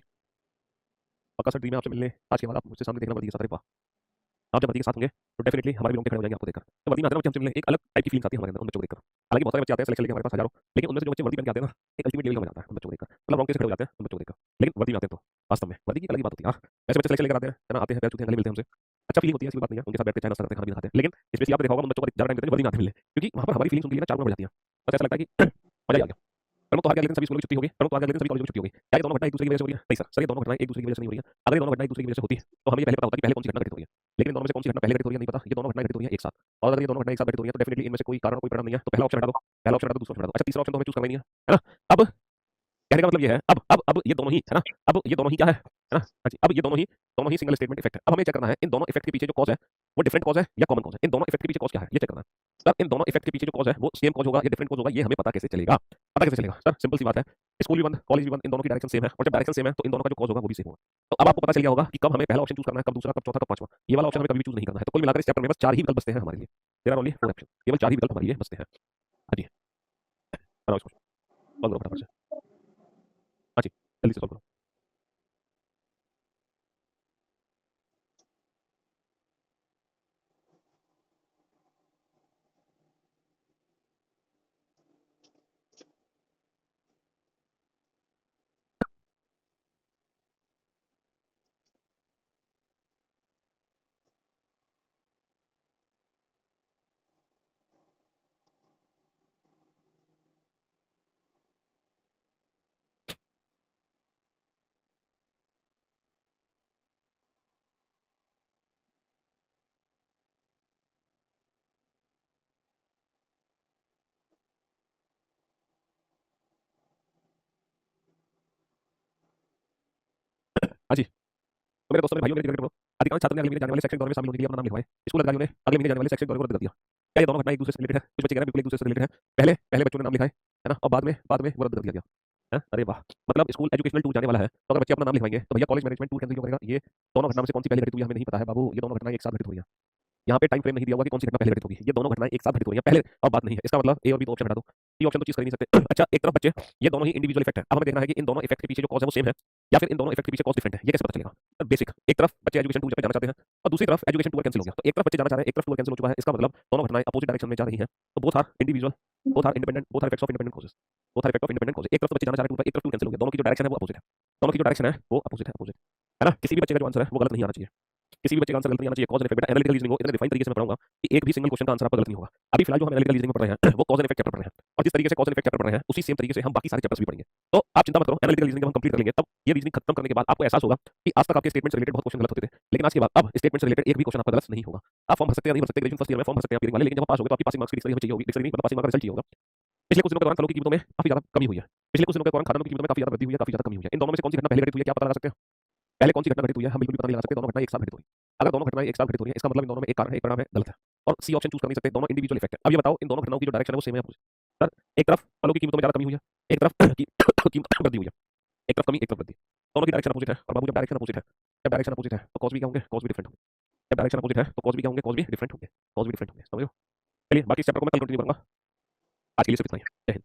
पक्का सर, ड्रीम है आपसे मिलने। आज के बाद आप मुझसे सामने देखना वर्दी के साथ। अरे वाह, आप जब वर्दी के साथ होंगे तो डेफिनेटली हमारे भी रोंगटे खड़े हो जाएंगे आपको देखकर। तो वर्दी में आते हैं ना बच्चे हमसे मिलने, एक अलग टाइप की फीलिंग आती है हमारे अंदर उन बच्चों को देखकर। हालांकि बहुत सारे बच्चे आते हैं सिलेक्शन लेके हमारे पास हजारों, लेकिन उनमें से जो बच्चे वर्दी पहन के आते हैं ना, एक अल्टीमेट लेवल का मजा आता है उन बच्चों को देखकर। मतलब रोंगटे से खड़े हो जाते हैं उन बच्चों को देखकर। लेकिन वर्दी में आते हैं तो वास्तव में वर्दी की अलग ही बात होती है। हाँ, ऐसे बच्चे सिलेक्शन लेकर आते हैं है ना, आते हैं पैर छूते हैं, गले मिलते हैं हमसे, अच्छा फीलिंग होती है, ऐसी कोई बात नहीं है। उनके साथ बैठते हैं, चाय नाश्ता करते हैं, खाना भी खाते हैं। लेकिन स्पेशली आपने देखा होगा उन बच्चों को ज्यादा टाइम देते हैं वर्दी में आते हैं मिलने, क्योंकि वहां पर हमारी फीलिंग्स उनके लिए ना चार गुना बढ़ जाती है। बस ऐसा लगता है कि मजा ही आ गया। प्रमुख तो आ गया, लेकिन सभी स्कूलों की छुट्टी होगी, प्रमुख तो आ गया, लेकिन सभी कॉलेजों की छुट्टी होगी। क्या ये दोनों घटनाएं एक दूसरे की वजह से हो रही है? नहीं सर, ये दोनों घटनाएं एक दूसरे की वजह से नहीं हो रही है। अगर ये दोनों घटनाएं एक दूसरे की वजह से होती तो हमें ये पहले पता होता कि पहले कौन सी घटना घटित हो रही है। लेकिन इन दोनों में से कौन सी घटना पहले घटित हो रही है नहीं पता, ये दोनों घटनाएं घटित हो रही है एक साथ। और अगर ये दोनों घटनाएं एक साथ घटित हो रही है तो डेफिनेटली इनमें से कोई कारण कोई परिणाम नहीं है। तो पहला ऑप्शन हटा दो, पहला ऑप्शन हटा दो, दूसरा ऑप्शन हटा दो। अच्छा, तीसरा ऑप्शन तो हमें चूज करना ही नहीं है ना। अब कहने का मतलब ये है, अब ये दोनों ही है ना, अब ये दोनों ही क्या है ना। हाँ जी, अब ये दोनों ही सिंगल स्टेटमेंट इफेक्ट है। अब हमें चेक करना है इन दोनों इफेक्ट के पीछे जो कॉज है वो डिफरेंट कॉज है या कॉमन कॉज है। इन दोनों इफेक्ट के पीछे कॉज क्या है ये चेक करना है सर। इन दोनों इफेक्ट के पीछे जो कॉज है वो सेम कॉज होगा या डिफरेंट कॉज होगा, ये हमें पता कैसे चलेगा? पता कैसे चलेगा सर? सिंपल सी बात है, स्कूल भी बंद, कॉलेज भी बंद, इन दोनों की डायरेक्शन सेम है, और जब डायरेक्शन सेम है तो इन दोनों का जो कॉज होगा वो भी सेम होगा। तो अब आपको पता चल गया होगा कि कब हमें पहला ऑप्शन चूज करना है, कब दूसरा, कब चौथा, कब पांचवा। ये वाला ऑप्शन हमें कभी भी चूज नहीं करना है। तो कुल मिलाकर इस चैप्टर में बस चार ही विकल्प बचते हैं हमारे लिए। There are only four option, केवल चार ही विकल्प हमारे लिए बचते हैं। हाँ जी, बनाओ इसको, सॉल्व करो फटाफट से। हाँ जी, जल्दी से सॉल्व करो। हाँ जी, तो मेरे दोस्तों, मेरे भाइयों, मेरे क्रिकेट, अधिकांश छात्र ने अगले महीने जाने वाले शैक्षणिक दौरे में शामिल होने के लिए अपना नाम लिखवाए। स्कूल अधिकारियों ने अगले महीने जाने वाले शैक्षणिक दौरे को रद्द कर दिया। क्या ये दोनों घटनाएं एक दूसरे से रिलेटेड है? कुछ बच्चे कह रहे हैं बिल्कुल एक दूसरे से रिलेटेड है। पहले पहले बच्चों ने नाम लिखाए है ना, और बाद में वो रद्द कर दिया गया है। अरे वाह, मतलब स्कूल एजुकेशनल टूर जाने वाला है, तो अगर बच्चे अपना नाम लिखवाएंगे तो भैया कॉलेज मैनेजमेंट टूर कैंसिल क्यों करेगा? ये दोनों घटनाओं में से कौन सी पहले घटित हुई है हमें नहीं पता है बाबू। ये दोनों घटनाएं एक साथ घटित हुई हैं। यहाँ पे टाइम फ्रेम नहीं दिया होगा कि कौन सी घटना पहले घटित होगी। ये दोनों घटनाएं एक साथ घटित हो रही हैं पहले, और बात नहीं है। इसका मतलब ए और बी तो ऑप्शन हटा दो, ये ऑप्शन तो चीज कर ही नहीं सकते। अच्छा, एक तरफ बच्चे, ये दोनों ही इंडिविजुअल इफेक्ट है। अब हमें देखना है कि इन दोनों इफेक्ट के पीछे जो कॉज है वो सेम है या फिर इन दोनों इफेक्ट के पीछे कॉज डिफरेंट है। ये कैसे पता चलेगा? बेसिक, एक तरफ बच्चे एजुकेशन टूर पे जाना चाहते हैं और दूसरी तरफ एजुकेशन टूर कैंसिल हो गया। तो एक तरफ बच्चे जाना चाह रहे हैं, एक तरफ टूर कैंसिल हो चुका है। इसका मतलब दोनों घटनाएं अपोजिट डायरेक्शन में जा रही हैं। तो both are individual, both are independent, both are effects of independent causes, both are effect of independent causes. एक तरफ तो बच्चे जाना चाह रहे हैं टूर पे, एक तरफ टूर कैंसिल हो गया। दोनों की जो डायरेक्शन है वो अपोजिट है, दोनों की जो डायरेक्शन है वो अपोजिट है, अपोजिट है ना। किसी भी बच्चे का जो आंसर है वो गलत नहीं आना चाहिए, किसी भी बच्चे का आंसर गलत नहीं आना चाहिए। कॉज एंड इफेक्ट बेटा एनालिटिकल रीजनिंग हो, इतने डिफाइन तरीके से मैं पढ़ाऊंगा कि एक भी सिंगल क्वेश्चन का आंसर आपका गलत नहीं होगा। अभी फिलहाल जो हम एनालिटिकल रीजनिंग में पढ़ रहे हैं वो कॉज एंड इफेक्ट चैप्टर पढ़ रहे हैं, और जिस तरीके से कॉज एंड इफेक्ट चैप्टर पढ़ रहे हैं उसी सेम तरीके से हम बाकी सारे चैप्टर्स भी पढ़ेंगे। तो आप चिंता मत करो, एनालिटिकल रीजनिंग जब हम कंप्लीट कर लेंगे तब ये रीजनिंग खत्म करने के बाद आपको एहसास होगा कि आज तक आपके स्टेटमेंट से रिलेटेड बहुत क्वेश्चन गलत होते थे, लेकिन आज के बाद अब स्टेटमेंट से रिलेटेड एक भी क्वेश्चन आपका गलत नहीं होगा। आप फॉर्म भर सकते हैं, नहीं भर सकते, ग्रेजुएशन फर्स्ट ईयर में फॉर्म भर सकते हैं आप वाले, लेकिन जब आप पास हो गए तो आपकी पासिंग मार्क्स की डिक्शनरी हमें चाहिए होगी। डिक्शनरी मतलब पासिंग मार्क रिजल्ट चाहिए होगा। पिछले कुछ दिनों के दौरान फलों की कीमतों में काफी ज्यादा कमी हुई है, पिछले कुछ दिनों के दौरान खानों की कीमतों में काफी ज्यादा वृद्धि हुई है, काफी ज्यादा कमी हुई है। इन दोनों में से कौन सी घटना पहले घटित हुई है क्या पता लगा सकते हैं? पहले कौन सी घटना घटित हुई है हम बिल्कुल भी पता नहीं लगा सकते। दोनों घटनाएं एक साथ घटित हुई, अगर दोनों घटनाएं एक साथ घटित हो रही है इसका मतलब इन दोनों में एक कारण है एक परिणाम है, गलत है। और सी ऑप्शन चूज कर नहीं सकते, दोनों इंडिविजुअल इफेक्ट है। अब ये बताओ इन दोनों घटनाओं की जो डायरेक्शन है वो सेम है अपोजिट? सर, एक तरफ फलों की कीमतों में ज्यादा कमी हुई है, एक तरफ कीमत वृद्धि हुई है, एक तरफ कमी एक तरफ वृद्धि, दोनों की डायरेक्शन अपोजिट है। और बाबू जब डायरेक्शन अपोजिट है, जब डायरेक्शन अपोजिट है तो कॉज भी क्या होंगे? कॉज भी डिफरेंट होंगे। जब डायरेक्शन अपोजिट है तो कॉज भी क्या होंगे? कॉज भी डिफरेंट होंगे, कॉज भी डिफरेंट होंगे, समझ लो। चलिए बाकी इस चैप्टर को मैं कल कंटिन्यू करूंगा, आज के लिए सिर्फ इतना ही है। जय हिंद।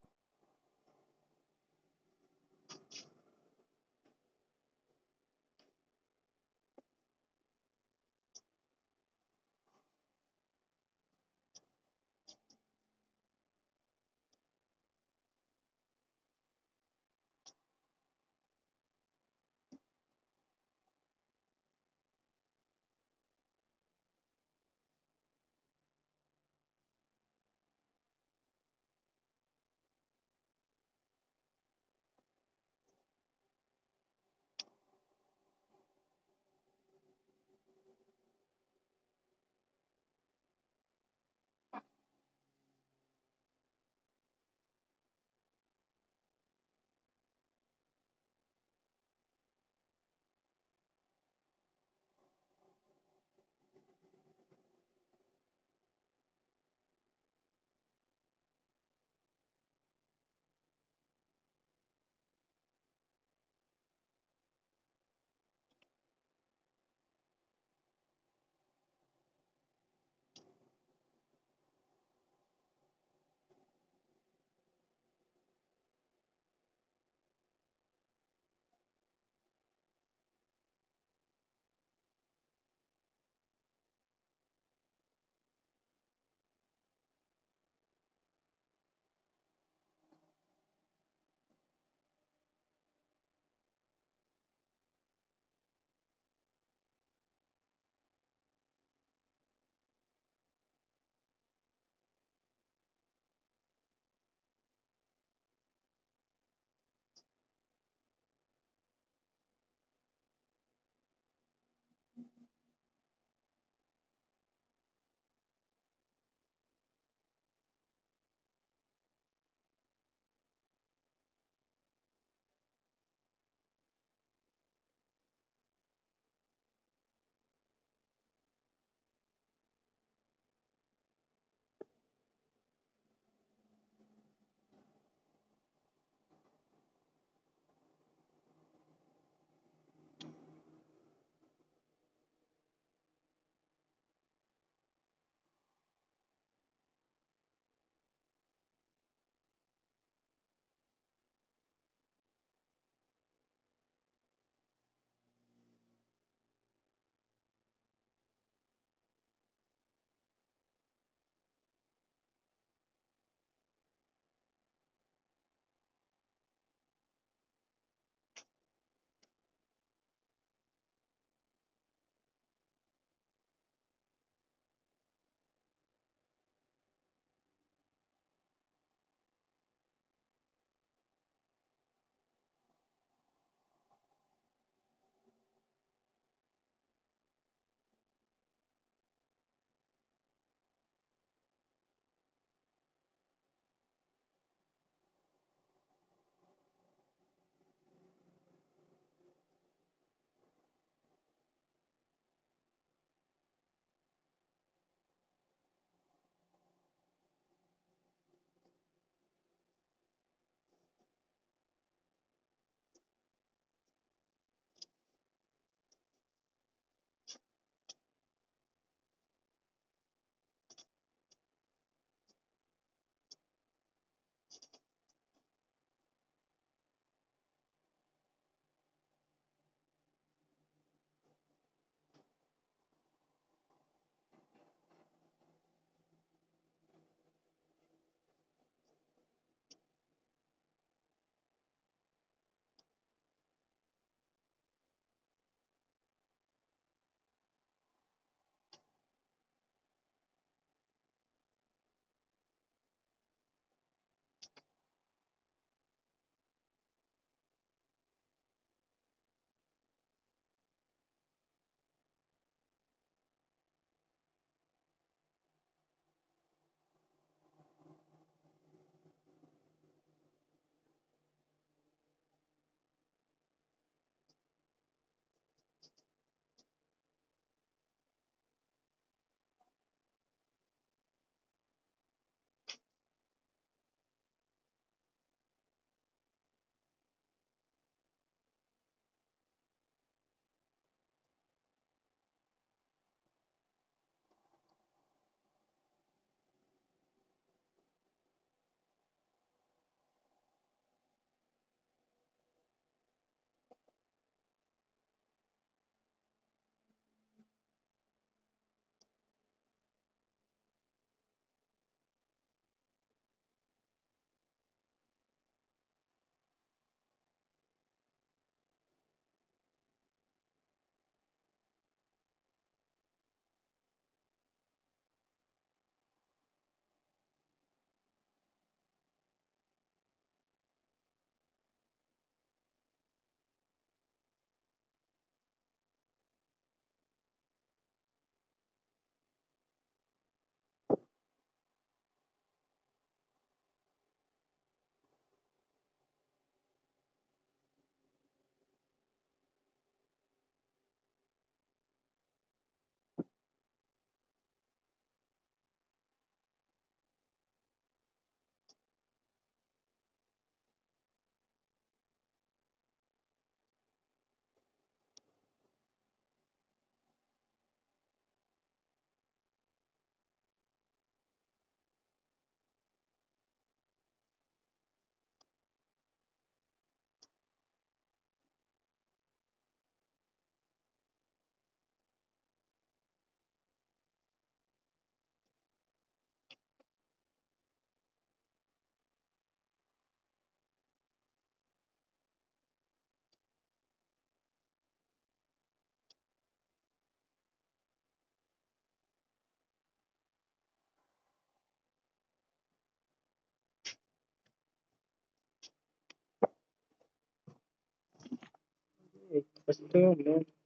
Just a minute.